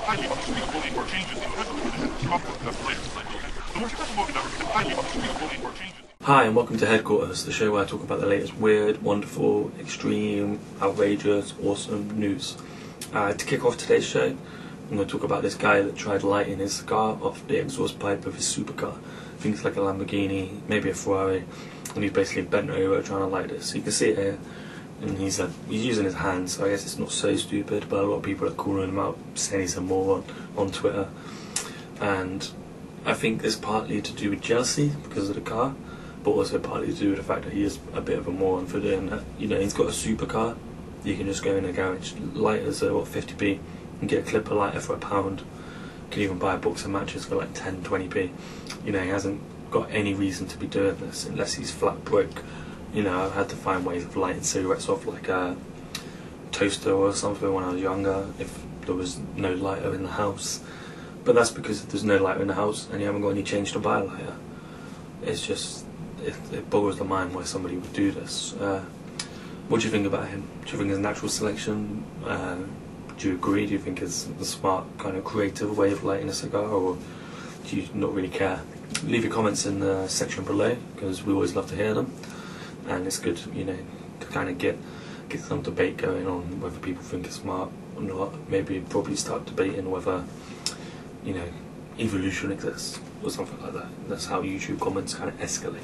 highly unexcusable or changes in the most accessible highly unexcusable or changes. Hi and welcome to Headquarters, the show where I talk about the latest weird, wonderful, extreme, outrageous, awesome news. To kick off today's show, I'm going to talk about this guy that tried lighting his cigar off the exhaust pipe of his supercar. I think it's like a Lamborghini, maybe a Ferrari, and he's basically bent over trying to light this. So you can see it here, and he's using his hands, so I guess it's not so stupid, but a lot of people are calling him out, saying he's a moron on Twitter. And I think it's partly to do with jealousy because of the car, but also partly to do with the fact that he is a bit of a moron for doing that. You know, he's got a supercar. You can just go in a garage, lighters are 50p, and get a clipper lighter for £1. You can even buy a box of matches for like 10-20p. You know, he hasn't got any reason to be doing this unless he's flat broke. You know, I've had to find ways of lighting cigarettes off like a toaster or something when I was younger, if there was no lighter in the house. But that's because if there's no lighter in the house and you haven't got any change to buy a lighter. It's just, it boggles the mind why somebody would do this. What do you think about him? Do you think it's natural selection? Do you agree? Do you think it's the smart, kind of creative way of lighting a cigar, or do you not really care? Leave your comments in the section below, because we always love to hear them, and it's good, you know, to kind of get some debate going on whether people think it's smart or not. Maybe probably start debating whether, you know, evolution exists or something like that. That's how YouTube comments kind of escalate.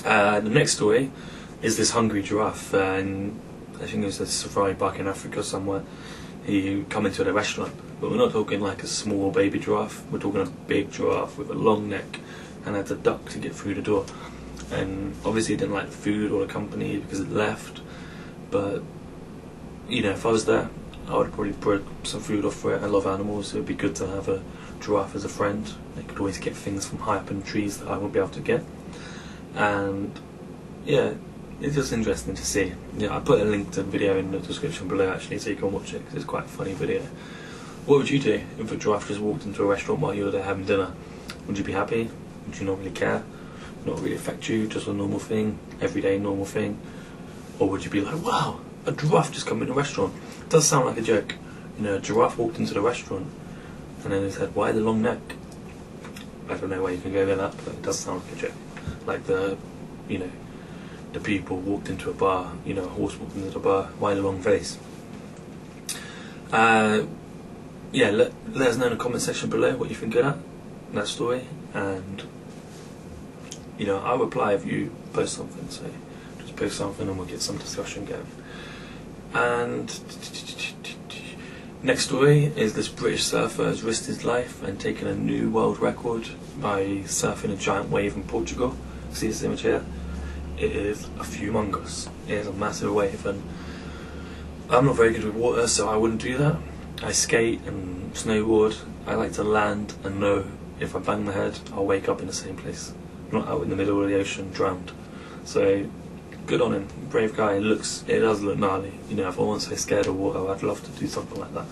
The next story is this hungry giraffe, and I think it was a safari park in Africa somewhere. He come into the restaurant, but we're not talking like a small baby giraffe. We're talking a big giraffe with a long neck and had to duck to get through the door. And obviously he didn't like the food or the company because it left. But you know, if I was there, I would probably put some food off for it. I love animals. It would be good to have a giraffe as a friend. They could always get things from high up in the trees that I won't be able to get. And yeah, it's just interesting to see. Yeah, I put a link to the video in the description below actually, so you can watch it because it's quite a funny video. What would you do if a giraffe just walked into a restaurant while you were there having dinner? Would you be happy? Would you not really care? Not really affect you? Just a normal thing, everyday normal thing? Or would you be like, wow, a giraffe just come in a restaurant? It does sound like a joke. You know, a giraffe walked into the restaurant and then they said, why the long neck? I don't know where you can go with that, but it does sound like a joke. Like the, you know, the people walked into a bar, you know, a horse walked into the bar, why the long face? Yeah, let us know in the comment section below what you think of that story, and you know, I'll reply if you post something, so just post something and we'll get some discussion going. And next story is this British surfer has risked his life and taken a new world record by surfing a giant wave in Portugal. See this image here? It is a humongous. It is a massive wave, and I'm not very good with water, so I wouldn't do that. I skate and snowboard. I like to land and know if I bang my head, I'll wake up in the same place, not out in the middle of the ocean drowned. So good on him, brave guy. It does look gnarly. You know, if I wasn't so scared of water, I'd love to do something like that,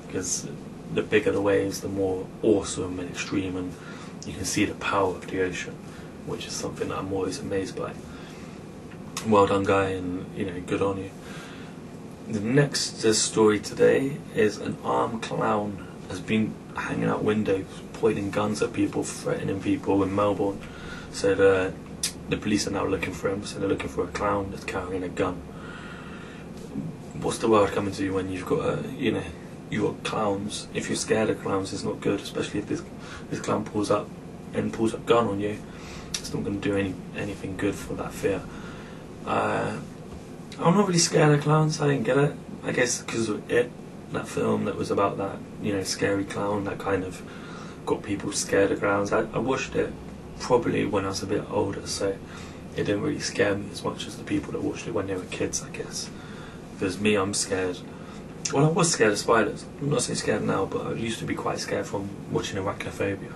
because the bigger the waves, the more awesome and extreme, and you can see the power of the ocean, which is something that I'm always amazed by. Well done, guy, and you know, good on you. The next story today is an armed clown has been hanging out windows, pointing guns at people, threatening people in Melbourne. So the police are now looking for him. So they're looking for a clown that's carrying a gun. What's the world coming to when you've got you know, you've got clowns? If you're scared of clowns, it's not good, especially if this clown pulls up a gun on you. It's not going to do anything good for that fear. I'm not really scared of clowns. I didn't get it. I guess because of It, that film that was about that, you know, scary clown that kind of got people scared of clowns. I watched it probably when I was a bit older, so it didn't really scare me as much as the people that watched it when they were kids, I guess. Because me, I'm scared. Well, I was scared of spiders. I'm not so scared now, but I used to be quite scared from watching Arachnophobia.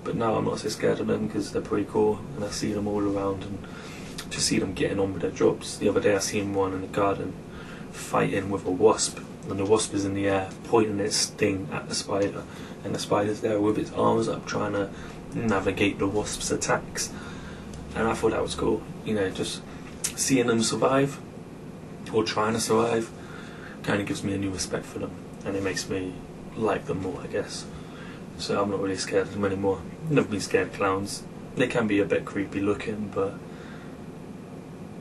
But now I'm not so scared of them because they're pretty cool, and I see them all around and just see them getting on with their jobs. The other day I seen one in the garden fighting with a wasp, and the wasp is in the air pointing its sting at the spider, and the spider's there with its arms up trying to navigate the wasp's attacks. And I thought that was cool, you know, just seeing them survive or trying to survive kind of gives me a new respect for them, and it makes me like them more, I guess. So I'm not really scared of them anymore. Never been scared of clowns. They can be a bit creepy looking, but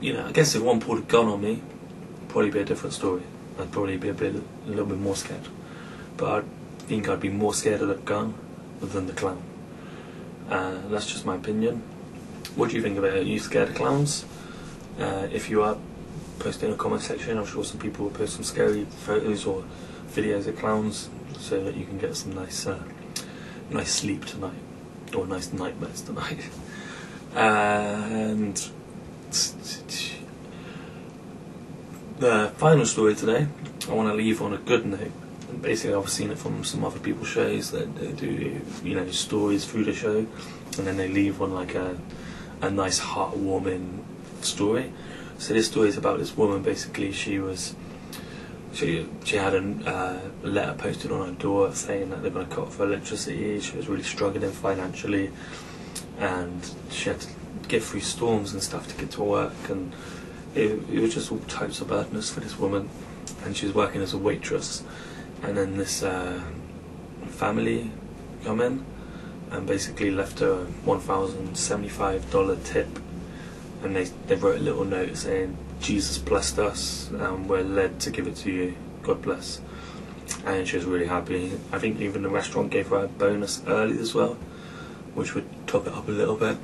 you know, I guess if one pulled a gun on me, it'd probably be a different story. I'd probably be a little bit more scared. But I think I'd be more scared of the gun than the clown. That's just my opinion. What do you think about it? Are you scared of clowns? If you are, post in the comment section. I'm sure some people will post some scary photos or videos of clowns so that you can get some nice sleep tonight, or nice nightmares tonight. And the final story today, I want to leave on a good note. And basically, I've seen it from some other people's shows that they do, you know, stories through the show, and then they leave on like a nice heartwarming story. So this story is about this woman. Basically, she had a letter posted on her door saying that they're going to cut off her electricity. She was really struggling financially, and she had to get through storms and stuff to get to work, and it was just all types of badness for this woman. And she was working as a waitress, and then this family come in and basically left her a $1,075 tip, and they wrote a little note saying, "Jesus blessed us and we're led to give it to you, God bless." And she was really happy. I think even the restaurant gave her a bonus early as well, which would top it up a little bit.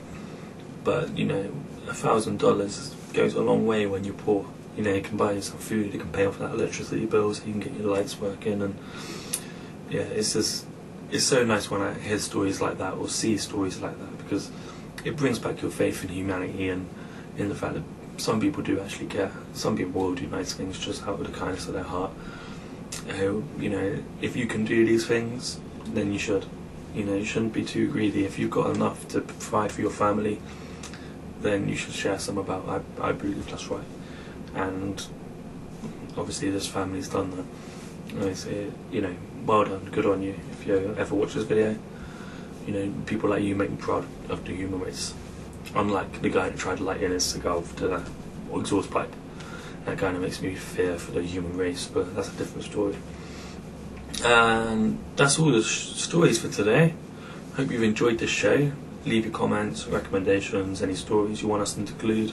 But you know, $1,000 goes a long way when you're poor. You know, you can buy yourself food, you can pay off that electricity bill so you can get your lights working, and yeah, it's so nice when I hear stories like that or see stories like that, because it brings back your faith in humanity and in the fact that some people do actually care. Some people will do nice things just out of the kindness of their heart. You know, if you can do these things, then you should. You know, you shouldn't be too greedy. If you've got enough to provide for your family, then you should share some about. I believe that's right. And obviously this family's done that. And I say, you know, well done, good on you. If you ever watch this video, you know, people like you make me proud of the human race. Unlike the guy that tried to light in his cigar to the exhaust pipe. That kind of makes me fear for the human race, but that's a different story. And that's all the stories for today. Hope you've enjoyed this show. Leave your comments, recommendations, any stories you want us to include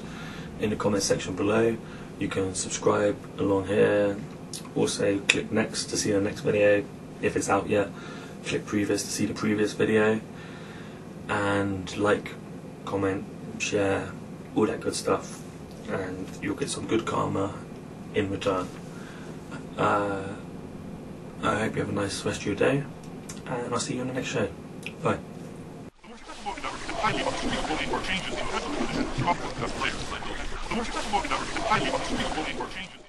in the comment section below. You can subscribe along here. Also click next to see the next video if it's out yet. Click previous to see the previous video. And like, comment, share, all that good stuff, and you'll get some good karma in return. I hope you have a nice rest of your day, and I'll see you on the next show. Bye. The more successful highly changes to it. The more successful changes